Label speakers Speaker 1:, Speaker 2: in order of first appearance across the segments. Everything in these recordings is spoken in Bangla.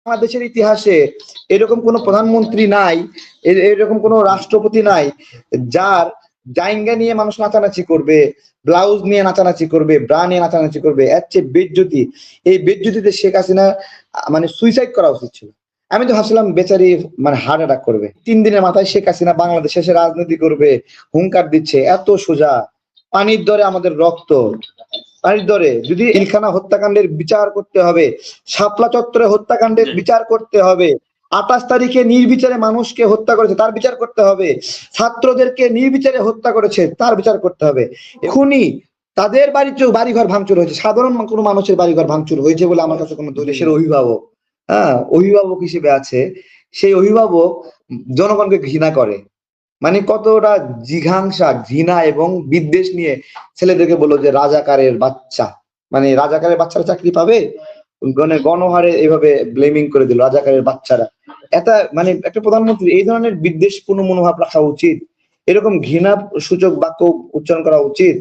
Speaker 1: বাংলাদেশের ইতিহাসে এরকম কোন প্রধানমন্ত্রী নাই, এরকম কোন রাষ্ট্রপতি নাই যার জাইঙ্গা নিয়ে মানুষ নাচানাচি করবে, ব্লাউজ নিয়ে নাচানাচি করবে, ব্রা নিয়ে নাচানাচি করবে। এর চেয়ে বেজ্জতি, এই বেজ্জতিতে শেখ হাসিনা মানে সুইসাইড করা উচিত ছিল। আমি তো ভাবছিলাম বেচারি মানে হার্ট অ্যাটাক করবে। 3 দিনের মাথায় শেখ হাসিনা বাংলাদেশে এসে রাজনীতি করবে হুঙ্কার দিচ্ছে, এত সোজা। পানির দরে আমাদের রক্ত, পানির দরে। যদি ইলখানা হত্যাকাণ্ডের বিচার করতে হবে, শাপলা চত্বরে হত্যাকাণ্ডের বিচার করতে হবে, 28 তারিখে নির্বিচারে মানুষকে হত্যা করেছে তার বিচার করতে হবে, ছাত্রদেরকে নির্বিচারে হত্যা করেছে তার বিচার করতে হবে। এখনই তাদের বাড়িঘর ভাঙচুর হয়েছে, সাধারণ কোনো মানুষের বাড়িঘর ভাঙচুর হয়েছে বলে আমার কাছে কোনো দেশের অভিভাবক, অভিভাবক হিসেবে আছে, সেই অভিভাবক জনগণকে ঘৃণা করে। মানে কতটা জিঘাংসা, ঘৃণা এবং বিদ্বেষ নিয়ে ছেলেদেরকে বললো যে রাজাকারের বাচ্চা, মানে রাজাকারের বাচ্চারা চাকরি পাবে, গণহারে এইভাবে ব্লেমিং করে দিল রাজাকারের বাচ্চারা। এটা মানে একটা প্রধানমন্ত্রী এই ধরনের বিদ্বেষপূর্ণ মনোভাব রাখা উচিত, এরকম ঘৃণা সূচক বাক্য উচ্চারণ করা উচিত।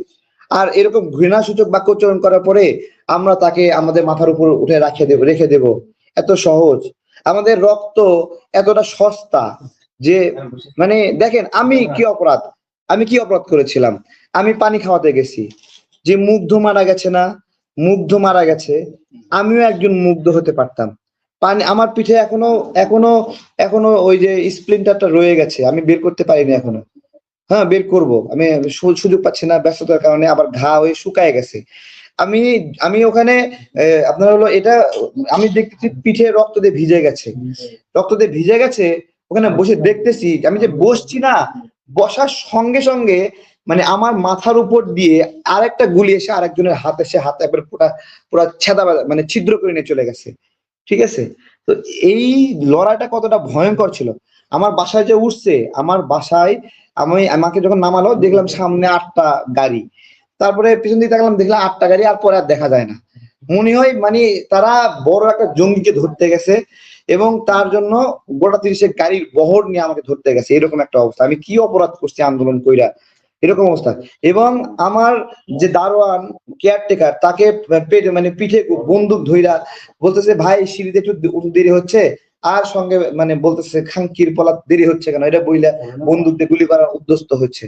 Speaker 1: আর এরকম ঘৃণা সূচক বাক্য উচ্চারণ করার পরে আমরা তাকে আমাদের মাথার উপর উঠে রেখে দেব, এত সহজ? আমাদের রক্ত এতটা সস্তা যে মানে দেখেন আমি কি অপরাধ করেছিলাম? আমি পানি খাওয়াতে গেছি, যে মুগ্ধ মারা গেছে না, মুগ্ধ মারা গেছে, আমিও একজন মুগ্ধ হতে পারতাম। পানি আমার পিঠে এখনো এখনো এখনো ওই যে স্প্লিন্টারটা রয়ে গেছে, আমি বের করতে পারিনি এখনো। হ্যাঁ, বের করব, আমি সুযোগ পাচ্ছি না ব্যস্ততার কারণে, আবার ঘা হয়ে শুকায় গেছে। আমি আমি ওখানে আপনার হলো এটা আমি দেখতেছি পিঠে রক্ত দিয়ে ভিজে গেছে, রক্ত দিয়ে ভিজে গেছে। ওখানে বসে দেখতেছি, আমি যে বসছি না, বসার সঙ্গে সঙ্গে মানে আমার মাথার উপর দিয়ে আরেকটা গুলি এসে আরেকজনের হাত একবার পুরা ছেদা মানে ছিদ্র করে নিয়ে চলে গেছে। ঠিক আছে? তো এই লড়াইটা কতটা ভয়ঙ্কর ছিল। আমার বাসায় যে উঠছে, আমার বাসায় আমাকে যখন নামালো দেখলাম সামনে 8টা গাড়ি, তারপরে পিছন দিকে তাকালাম দেখলাম 8টা গাড়ি, আর পরে আর দেখা যায় না। মনে হয় মানে তারা বড় একটা জঙ্গিকে ধরতে গেছে এবং তার জন্য গোটা 30 গাড়ির বহর নিয়ে আমাকে ধরতে গেছে, এরকম একটা অবস্থা। আমি কি অপরাধ করছি আন্দোলন কইরা, এরকম অবস্থা। এবং আমার যে দারোয়ান কেয়ারটেকার তাকে মানে পিঠে বন্দুক ধইরা বলতেছে ভাই সিঁড়িতে একটু দেরি হচ্ছে, আর সঙ্গে মানে বলতেছে খাঙ্কির পলা দেরি হচ্ছে কেন, এটা বইলা বন্দুক দিয়ে গুলি করার উদ্যস্ত হচ্ছে।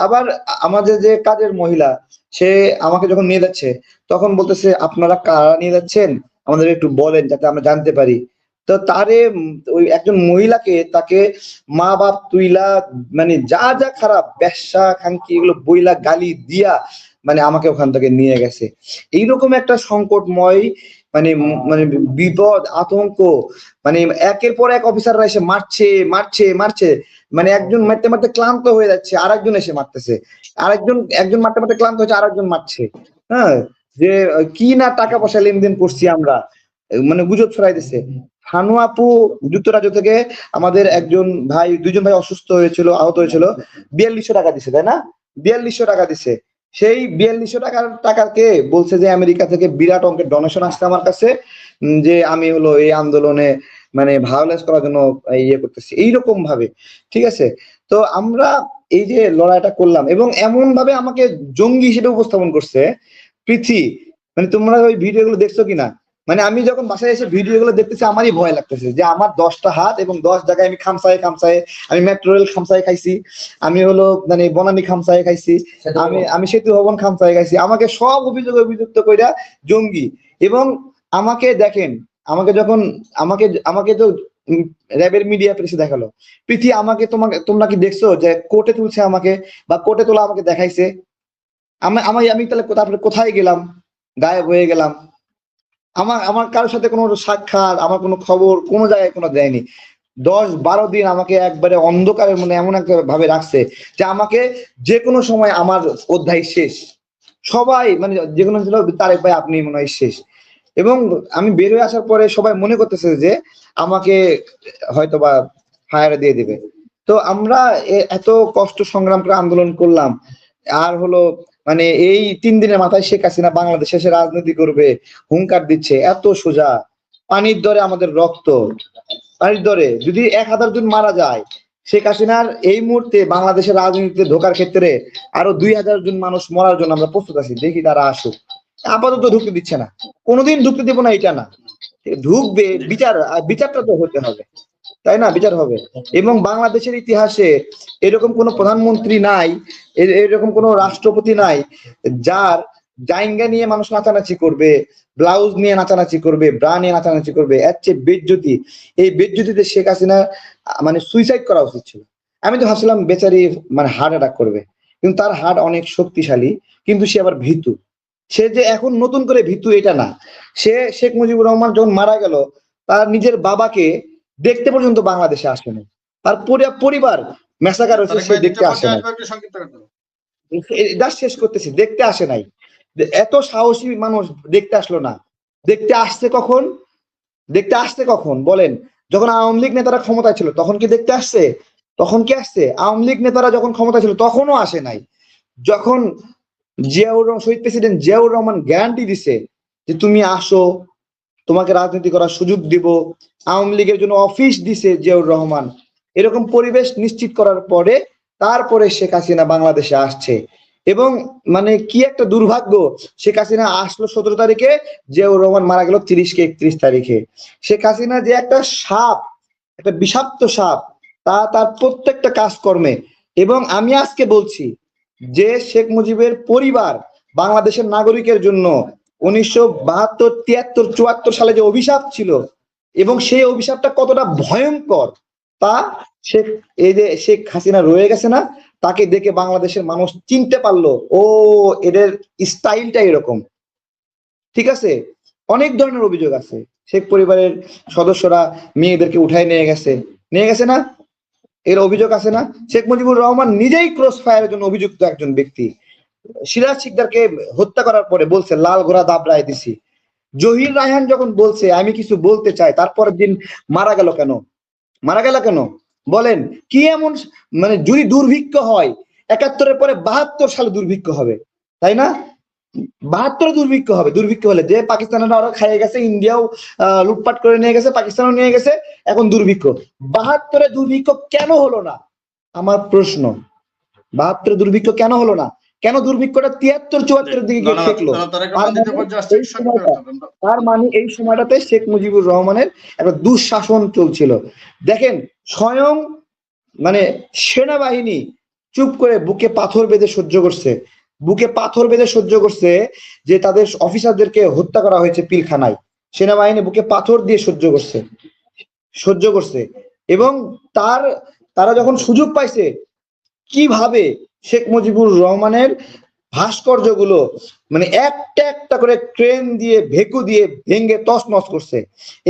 Speaker 1: আবার আমাদের যে কাজের মহিলা, সে আমাকে যখন নিয়ে যাচ্ছে তখন বলতেছে আপনারা কারা নিয়ে যাচ্ছেন আমাদের একটু বলেন যাতে আমরা জানতে পারি। তো তারে ওই একজন মহিলাকে তাকে মা বাপ তুইলা মানে যা যা খারাপ ব্যবসা খাঙ্কি এগুলো বইলা গালি দিয়া মানে আমাকে ওখান থেকে নিয়ে গেছে। এইরকম একটা সংকটময় মানে মানে বিপদ আতঙ্ক, মানে একের পর এক অফিসাররা এসে মারছে মারছে মারছে, মানে একজন মারতে মারতে ক্লান্ত হয়ে যাচ্ছে, আরেকজন এসে মারতেছে, একজন মারতে মারতে ক্লান্ত হচ্ছে, আরেকজন মারছে। হ্যাঁ, যে কি না টাকা পয়সা লেনদেন করছি আমরা, মানে গুজব ছড়াই দিচ্ছে। হানু আপু যুক্তরাজ্য থেকে আমাদের একজন ভাই, 2জন ভাই অসুস্থ হয়েছিল, আহত হয়েছিল, 4200 টাকা দিছে, তাই না? 4200 টাকা দিছে। সেই 4200 টাকাকে বলছে যে আমেরিকা থেকে বিরাট অঙ্কের ডোনেশন আসছে আমার কাছে, যে আমি হলো এই আন্দোলনে মানে ভায়োলেন্স করার জন্য ইয়ে করতেছি এইরকম ভাবে। ঠিক আছে? তো আমরা এই যে লড়াইটা করলাম এবং এমন ভাবে আমাকে জঙ্গি হিসেবে উপস্থাপন করছে পৃথ্বী, মানে তোমরা ওই ভিডিও গুলো দেখছো কিনা? মানে আমি যখন বাসায় এসে ভিডিও গুলো দেখতেছি আমারই ভয় লাগতেছে যে আমার 10টা হাত এবং 10 জায়গায় আমি খামসায় খামসায়, আমি মেট্রো রেল খামসায় খাইছি, আমি হলো মানে বনানী খামসায় খাইছি, আমি সেতু ভবন খামসায় খাইছি, আমাকে সব অভিযুক্ত কইরা জঙ্গি। এবং আমাকে দেখেন, আমাকে যখন আমাকে তো র্যাবের মিডিয়া প্রেসে দেখালো, পৃথিবী আমাকে তোমরা কি দেখছো যে কোর্টে তুলছে আমাকে, বা কোর্টে তোলা আমাকে দেখাইছে? আমি তাহলে তারপরে কোথায় গেলাম? গায়েব হয়ে গেলাম। আমার কারোর সাথে কোনো সাক্ষাৎ, আমার কোনো খবর কোনো জায়গায় কোনো দেয়নি। 10-12 দিন আমাকে একবারে অন্ধকারের মানে এমন একটা ভাবে রাখছে যে আমাকে যে কোনো সময় আমার অধ্যায় শেষ। সবাই মানে যে কোনো তারেক ভাই আপনি মনে হয় শেষ। এবং আমি বের হয়ে আসার পরে সবাই মনে করতেছে যে আমাকে হয়তোবা ফায়ারে দিয়ে দিবে। তো আমরা এত কষ্ট সংগ্রাম করে আন্দোলন করলাম, আর হলো মানে এই 3 দিনের মাথায় শেখ হাসিনা বাংলাদেশে এসে রাজনীতি করবে হুঙ্কার দিচ্ছে, এত সোজা। পানির দরে আমাদের রক্ত, পানির দরে। যদি 1000 জন মারা যায়, শেখ হাসিনার এই মুহূর্তে বাংলাদেশের রাজনীতিতে ঢোকার ক্ষেত্রে আরো 2000 জন মানুষ মরার জন্য আমরা প্রস্তুত আছি, দেখি তারা আসুক। আপাতত ঢুকতে দিচ্ছে না, কোনোদিন ঢুকতে দেবো না এটা না, ঢুকবে, বিচারটা তো হতে হবে, তাই না? বিচার হবে। এবং বাংলাদেশের ইতিহাসে এরকম কোন প্রধানমন্ত্রী নাই, এরকম কোন রাষ্ট্রপতি নাই যার জাইঙ্গা নিয়ে মানুষ নাচানাচি করবে, ব্লাউজ নিয়ে নাচানাচি করবে, ব্রা নিয়ে নাচানাচি করবে। এর চেয়ে বেজ্জতি, এই বেজ্জতিতে শেখ হাসিনা মানে সুইসাইড করা উচিত ছিল। আমি তো ভাবছিলাম বেচারি মানে হার্ট অ্যাটাক করবে, কিন্তু তার হার্ট অনেক শক্তিশালী, কিন্তু সে আবার ভীতু। সে যে এখন নতুন করে ভীতু এটা না, সে শেখ মুজিবুর রহমান যখন মারা গেল তার নিজের বাবাকে দেখতে পর্যন্ত বাংলাদেশে আসেনি, তার পরিবার মেসাকার হচ্ছে, সে দেখতে আসে নাই। শেষ করতেছি, দেখতে আসে নাই। এত সাহসী মানুষ দেখতে আসলো না। দেখতে আসছে কখন? দেখতে আসছে কখন বলেন? যখন আওয়ামী লীগ নেতারা ক্ষমতায় ছিল তখন কি দেখতে আসছে? তখন কি আসছে? আওয়ামী লীগ নেতারা যখন ক্ষমতায় ছিল তখনও আসে নাই। যখন শহীদ প্রেসিডেন্ট জিয়াউর রহমান গ্যারান্টি দিছে যে তুমি আসো, তোমাকে রাজনীতি করার সুযোগ দিব, আওয়ামী লীগের জন্য অফিস দিছে জিয়াউর রহমান, এরকম পরিবেশ নিশ্চিত করার পরে তারপরে শেখ হাসিনা বাংলাদেশে আসছে। এবং মানে কি একটা দুর্ভাগ্য, শেখ হাসিনা আসলো 17 তারিখে, জিয়াউর রহমান মারা গেল 30 কে 31 তারিখে। শেখ হাসিনা যে একটা সাপ, একটা বিষাক্ত সাপ, তার প্রত্যেকটা কাজকর্মে। এবং আমি আজকে বলছি যে শেখ মুজিবের পরিবার বাংলাদেশের নাগরিকের জন্য 1972, 73, 74 সালে যে অভিশাপ ছিল, এবং সেই অভিশাপটা কতটা ভয়ঙ্কর তা এই যে শেখ হাসিনা রয়ে গেছে না, তাকে দেখে বাংলাদেশের মানুষ চিনতে পারলো, ও এদের স্টাইলটা এরকম। ঠিক আছে, অনেক ধরনের অভিযোগ আছে, শেখ পরিবারের সদস্যরা মেয়েদেরকে উঠায় নিয়ে গেছে না, এর অভিযোগ আছে না? শেখ মুজিবুর রহমান নিজেই ক্রস ফায়ারের জন্য অভিযুক্ত একজন ব্যক্তি। সিরাজ শিকদারকে হত্যা করার পরে বলছে লাল ঘোড়া দাবড়ায় দিছি। জহির রায়হান যখন বলছে আমি কিছু বলতে চাই, তারপরের দিন মারা গেল কেন? বলেন কি এমন? মানে যদি দুর্ভিক্ষ হয় 71-এর পরে 72 সালে দুর্ভিক্ষ হবে, তাই না? 72-এ দুর্ভিক্ষ হবে। দুর্ভিক্ষ হলে যে পাকিস্তানের ওরা খাইয়ে গেছে, ইন্ডিয়াও লুটপাট করে নিয়ে গেছে, পাকিস্তানও নিয়ে গেছে, এখন দুর্ভিক্ষ। 72-এ দুর্ভিক্ষ কেন হলো না? আমার প্রশ্ন, 72-এ দুর্ভিক্ষ কেন হলো না? কেন দুর্ভিক্ষটা 73-74-এর দিকে গিয়ে ঠেকলো? তার মানে এই সময়টাতে শেখ মুজিবুর রহমানের একটা দুঃশাসন চলছিল। দেখেন, স্বয়ং মানে সেনাবাহিনী চুপ করে বুকে পাথর বেঁধে সহ্য করছে যে তাদের অফিসারদেরকে হত্যা করা হয়েছে পিলখানায়। সেনাবাহিনী বুকে পাথর দিয়ে সহ্য করছে। এবং তারা যখন সুযোগ পাইছে, কিভাবে শেখ মুজিবুর রহমানের ভাস্কর্যগুলো মানে একটা একটা করে ট্রেন দিয়ে ভেকু দিয়ে ভেঙে তছনছ করছে।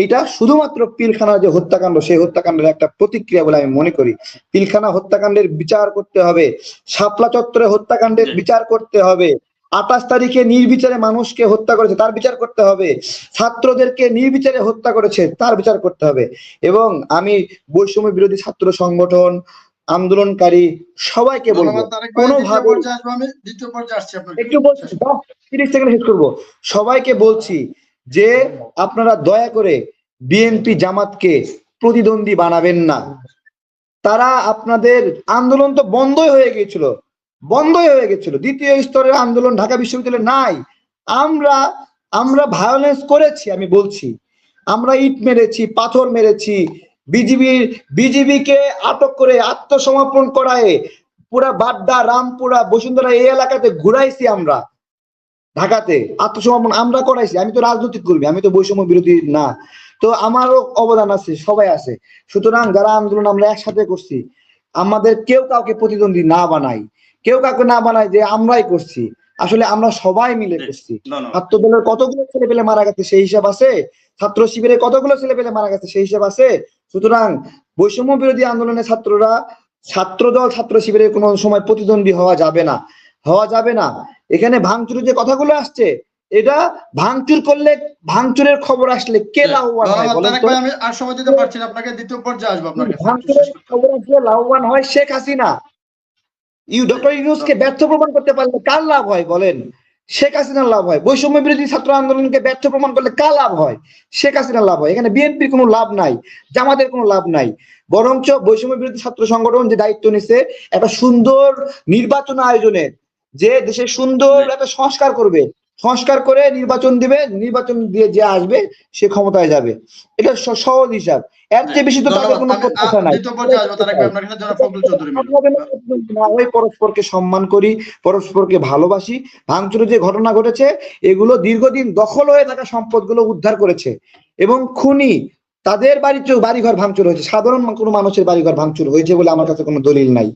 Speaker 1: এইটা শুধুমাত্র পিলখানার যে হত্যাকাণ্ড, সেই হত্যাকাণ্ডের একটা প্রতিক্রিয়া বলে আমি মনে করি। পিলখানা হত্যাকাণ্ডের বিচার করতে হবে, শাপলা চত্বরে হত্যাকাণ্ডের বিচার করতে হবে, 28 তারিখে নির্বিচারে মানুষকে হত্যা করেছে তার বিচার করতে হবে, ছাত্রদেরকে নির্বিচারে হত্যা করেছে তার বিচার করতে হবে। এবং আমি বৈষম্য বিরোধী ছাত্র সংগঠন, আন্দোলনকারী সবাইকে বলবো, কোনোভাবে একটু 30 সেকেন্ড শেষ করবো, সবাইকে বলছি যে আপনারা দয়া করে বিএনপি জামাতকে প্রতিদ্বন্দ্বী বানাবেন না। তারা আপনাদের আন্দোলন তো বন্ধই হয়ে গিয়েছিল, দ্বিতীয় স্তরের আন্দোলন ঢাকা বিশ্ববিদ্যালয়ে নাই। আমরা ভায়োলেন্স করেছি, আমি বলছি, আমরা ইট মেরেছি, পাথর মেরেছি, বিজিবিকে আটক করে আত্মসমর্পণ করায় পুরা বাড্ডা, রামপুরা, বসুন্ধরা এই এলাকাতে ঘুরাইছি। আমরা ঢাকাতে আত্মসমর্পণ আমরা করাইছি। আমি তো রাজনৈতিক কর্মী, আমি তো বৈষম্য বিরোধী না, তো আমারও অবদান আছে, সবাই আছে। সুতরাং যারা আন্দোলন আমরা একসাথে করছি, আমাদের কেউ কাউকে প্রতিদ্বন্দ্বী না বানাই, যে আমরাই করছি। আসলে আমরা সবাই মিলে করছি। ছাত্র দলের কতগুলো ছেলে পেলে মারা গেছে সেই হিসাব আছে, ছাত্র শিবিরে কতগুলো ছেলে পেলে মারা গেছে সেই হিসাব আছে। সুতরাং বৈষম্য বিরোধী আন্দোলনের ছাত্ররা, ছাত্রদল, ছাত্র শিবিরের কোনো সময় প্রতিদ্বন্দ্বী হওয়া যাবে না। এখানে ভাঙচুরের যে কথাগুলো আসছে, এটা ভাঙচুর করলে, ভাঙচুরের খবর আসলে কে লাভবান হয় বলেন তো?
Speaker 2: আমি আর সময় দিতে পারছি না আপনাকে, দ্বিতীয় পর্যায়ে আসবো আপনাকে।
Speaker 1: ভাঙচুরের খবর আসলে লাভবান হয় শেখ হাসিনা। ডক্টর ইউনূসকে ব্যর্থ প্রমাণ করতে পারলে কার লাভ হয় বলেন? শেখ হাসিনার লাভ হয়। বৈষম্য বিরোধী ছাত্র আন্দোলনকে ব্যর্থ প্রমাণ করলে কার লাভ হয়? শেখ হাসিনার লাভ হয়। এখানে বিএনপির কোনো লাভ নাই, জামাতের কোনো লাভ নাই। বরঞ্চ বৈষম্য বিরোধী ছাত্র সংগঠন যে দায়িত্ব নিছে একটা সুন্দর নির্বাচন আয়োজনের, যে দেশে সুন্দর একটা সংস্কার করবে, সংস্কার করে নির্বাচন দিবে, নির্বাচন দিয়ে যে আসবে সে ক্ষমতায় যাবে। এটা সহজ হিসাব, এর চেয়ে বেশি তো তাদের কোনো প্রত্যাশা নাই।
Speaker 2: দ্বিতীয় পর্যায়ে আসবো তার আগে আপনার কাছে জনাব ফখরুল চৌধুরী মিলন।
Speaker 1: না হয় পরস্পরকে সম্মান করি, পরস্পরকে ভালোবাসি। ভাঙচুরের যে ঘটনা ঘটেছে এগুলো দীর্ঘদিন দখল হয়ে থাকা সম্পদগুলো উদ্ধার করেছে, এবং খুনি তাদের বাড়িঘর ভাঙচুর হয়েছে, সাধারণ কোনো মানুষের বাড়িঘর ভাঙচুর হয়েছে বলে আমার কাছে কোনো দলিল নাই।